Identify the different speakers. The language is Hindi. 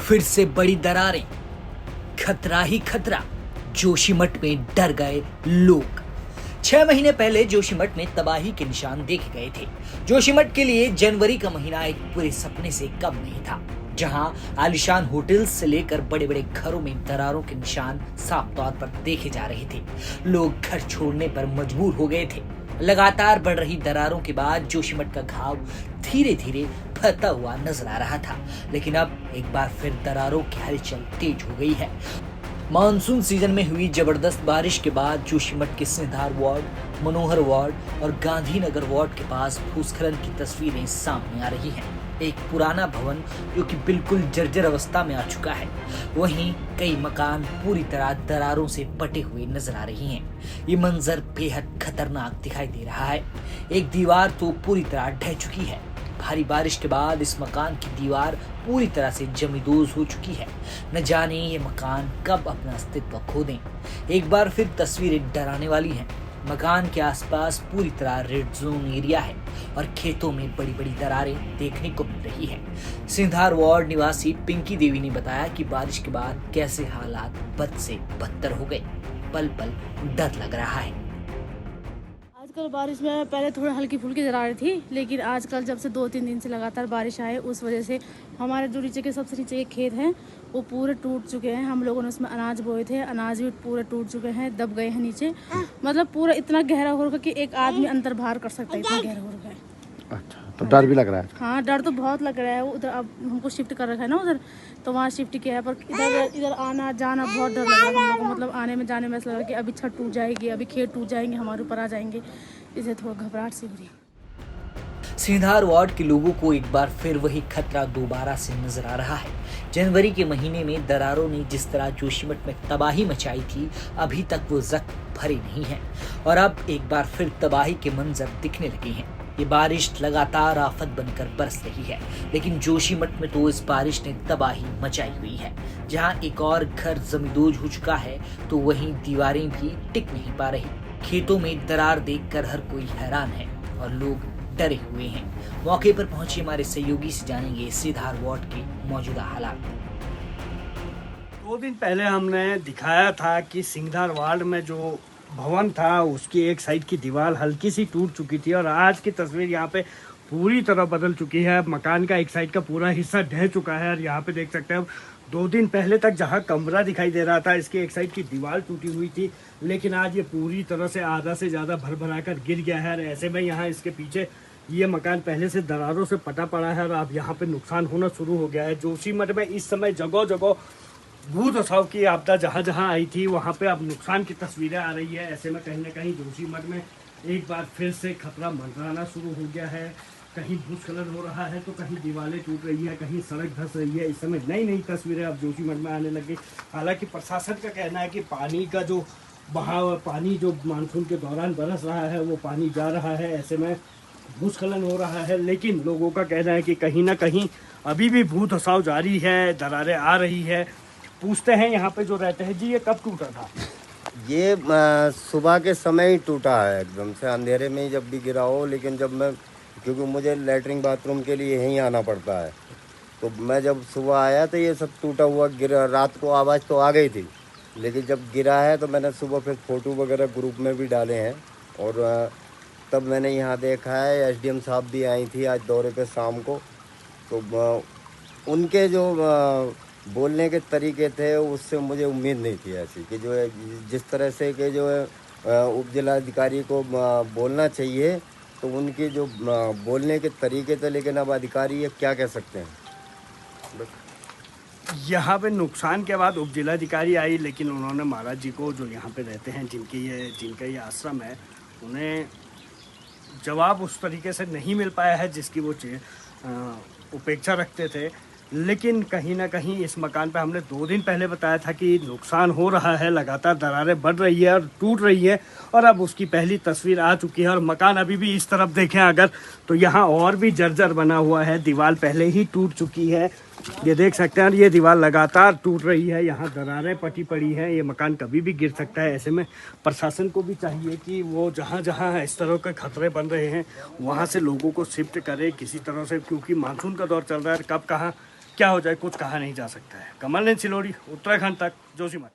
Speaker 1: फिर से बड़ी दरारें, खतरा ही खतरा। जोशीमठ में डर गए लोग। 6 महीने पहले जोशीमठ में तबाही के निशान देखे गए थे। जोशीमठ के लिए जनवरी का महीना एक पूरे सपने से कम नहीं था, जहां आलीशान होटल से लेकर बड़े बड़े घरों में दरारों के निशान साफ तौर पर देखे जा रहे थे। लोग घर छोड़ने पर मजबूर हो गए थे। लगातार बढ़ रही दरारों के बाद जोशीमठ का घाव धीरे धीरे फैलता हुआ नजर आ रहा था, लेकिन अब एक बार फिर दरारों की हलचल तेज हो गई है। मानसून सीजन में हुई जबरदस्त बारिश के बाद जोशीमठ के सिंधार वार्ड, मनोहर वार्ड और गांधीनगर वार्ड के पास भूस्खलन की तस्वीरें सामने आ रही हैं। एक पुराना भवन जो कि बिल्कुल जर्जर अवस्था में आ चुका है, वहीं कई मकान पूरी तरह दरारों से पटे हुए नजर आ रही हैं। ये मंजर बेहद खतरनाक दिखाई दे रहा है। एक दीवार तो पूरी तरह ढह चुकी है। भारी बारिश के बाद इस मकान की दीवार पूरी तरह से जमींदोज हो चुकी है। न जाने ये मकान कब अपना अस्तित्व खो दें। एक बार फिर तस्वीरें डराने वाली हैं। मकान के आसपास पूरी तरह रेड जोन एरिया है और खेतों में बड़ी बड़ी दरारें देखने को मिल रही है। सिंधार वार्ड निवासी पिंकी देवी ने बताया कि बारिश के बाद कैसे हालात बद से बदतर हो गए। पल पल डर लग रहा है।
Speaker 2: आजकल बारिश में पहले थोड़ी हल्की फुल्की दरारें थी, लेकिन आजकल जब से 2-3 दिन से लगातार बारिश आए, उस वजह से हमारे जो नीचे के सबसे नीचे के खेत हैं वो पूरे टूट चुके हैं। हम लोगों ने उसमें अनाज बोए थे, अनाज भी पूरे टूट चुके हैं, दब गए हैं नीचे। मतलब पूरा इतना गहरा हो रखा कि एक आदमी अंदर बाहर कर सकता है, इतना गहरा हो रखा है।
Speaker 3: अच्छा, तो डर भी लग रहा है?
Speaker 2: हाँ, डर तो बहुत लग रहा है। उधर अब हमको शिफ्ट कर रखा है ना उधर, तो वहाँ शिफ्ट किया है, पर इधर आना जाना बहुत डर लग रहा है हम लोग को। मतलब आने में जाने में ऐसा लग रहा है कि अभी छत टूट जाएगी, अभी खेत टूट जाएंगे, हमारे ऊपर आ जाएंगे। इसे थोड़ा घबराहट सी हो रही है।
Speaker 1: सिंधार वार्ड के लोगों को एक बार फिर वही खतरा दोबारा से नजर आ रहा है। जनवरी के महीने में दरारों ने जिस तरह जोशीमठ में तबाही मचाई थी, अभी तक वो जख्म भरे नहीं हैं और अब एक बार फिर तबाही के मंजर दिखने लगे हैं। ये बारिश लगातार आफत बनकर बरस रही है, लेकिन जोशीमठ में तो इस बारिश ने तबाही मचाई हुई है। जहां एक और घर जमींदोज हो चुका है, तो वहीं दीवारें भी टिक नहीं पा रही। खेतों में दरार देखकर हर कोई हैरान है और लोग डरे हुए हैं। मौके पर पहुंचे हमारे सहयोगी से जानेंगे सिंधार वार्ड के मौजूदा हालात।
Speaker 4: 2 दिन पहले हमने दिखाया था कि सिंधार वार्ड में जो भवन था उसकी एक साइड की दीवार हल्की सी टूट चुकी थी और आज की तस्वीर यहाँ पे पूरी तरह बदल चुकी है। मकान का एक साइड का पूरा हिस्सा ढह चुका है और यहाँ पे देख सकते हैं 2 दिन पहले तक जहाँ कमरा दिखाई दे रहा था, इसकी एक साइड की दीवार टूटी हुई थी, लेकिन आज ये पूरी तरह से आधा से ज़्यादा भर भरा कर गिर गया है। और ऐसे में यहाँ इसके पीछे ये मकान पहले से दरारों से पटा पड़ा है और अब यहाँ पे नुकसान होना शुरू हो गया है। जोशीमठ में इस समय जगह जगह भूत असाव की आपदा जहाँ जहाँ आई थी वहाँ पे अब नुकसान की तस्वीरें आ रही है। ऐसे में कहीं ना कहीं जोशीमठ में एक बार फिर से खतरा मंडराना शुरू हो गया है। कहीं भूस्खलन हो रहा है तो कहीं दीवारें टूट रही है, कहीं सड़क धंस रही है। इस समय नई नई तस्वीरें अब जोशीमठ में आने लगी। हालांकि प्रशासन का कहना है कि पानी का जो बहाव, पानी जो मानसून के दौरान बरस रहा है वो पानी जा रहा है, ऐसे में भूस्खलन हो रहा है। लेकिन लोगों का कहना है कि कहीं ना कहीं अभी भी भूत हसाव जारी है, दरारें आ रही है। पूछते हैं यहाँ पे जो रहते हैं, जी ये कब टूटा था?
Speaker 5: ये सुबह के समय ही टूटा है, एकदम से अंधेरे में ही जब भी गिरा हो। लेकिन जब मैं, क्योंकि मुझे लैट्रिन बाथरूम के लिए यहीं आना पड़ता है, तो मैं जब सुबह आया तो ये सब टूटा हुआ गिरा। रात को आवाज़ तो आ गई थी, लेकिन जब गिरा है तो मैंने सुबह फिर फ़ोटो वगैरह ग्रुप में भी डाले हैं और तब मैंने यहाँ देखा है। एसडीएम साहब भी आई थी आज दौरे पे शाम को, तो उनके जो बोलने के तरीके थे उससे मुझे उम्मीद नहीं थी ऐसी कि जो है जिस तरह से कि जो है उप जिलाधिकारी को बोलना चाहिए, तो उनकी जो बोलने के तरीके थे। लेकिन अब अधिकारी ये क्या कह सकते हैं।
Speaker 4: यहाँ पे नुकसान के बाद उप जिलाधिकारी आई, लेकिन उन्होंने महाराज जी को जो यहाँ पे रहते हैं, जिनका ये आश्रम है, उन्हें जवाब उस तरीके से नहीं मिल पाया है जिसकी वो उपेक्षा रखते थे। लेकिन कहीं ना कहीं इस मकान पे हमने 2 दिन पहले बताया था कि नुकसान हो रहा है, लगातार दरारें बढ़ रही है और टूट रही है, और अब उसकी पहली तस्वीर आ चुकी है। और मकान अभी भी इस तरफ देखें अगर, तो यहाँ और भी जर्जर बना हुआ है, दीवार पहले ही टूट चुकी है। ये देख सकते हैं, ये दीवार लगातार टूट रही है, यहाँ दरारें पटी पड़ी हैं, ये मकान कभी भी गिर सकता है। ऐसे में प्रशासन को भी चाहिए कि वो जहाँ जहाँ इस तरह के खतरे बन रहे हैं वहाँ से लोगों को शिफ्ट करे किसी तरह से, क्योंकि मानसून का दौर चल रहा है, कब कहाँ क्या हो जाए कुछ कहा नहीं जा सकता है। कमल ने सिलोड़ी उत्तराखंड तक जोशीमठ।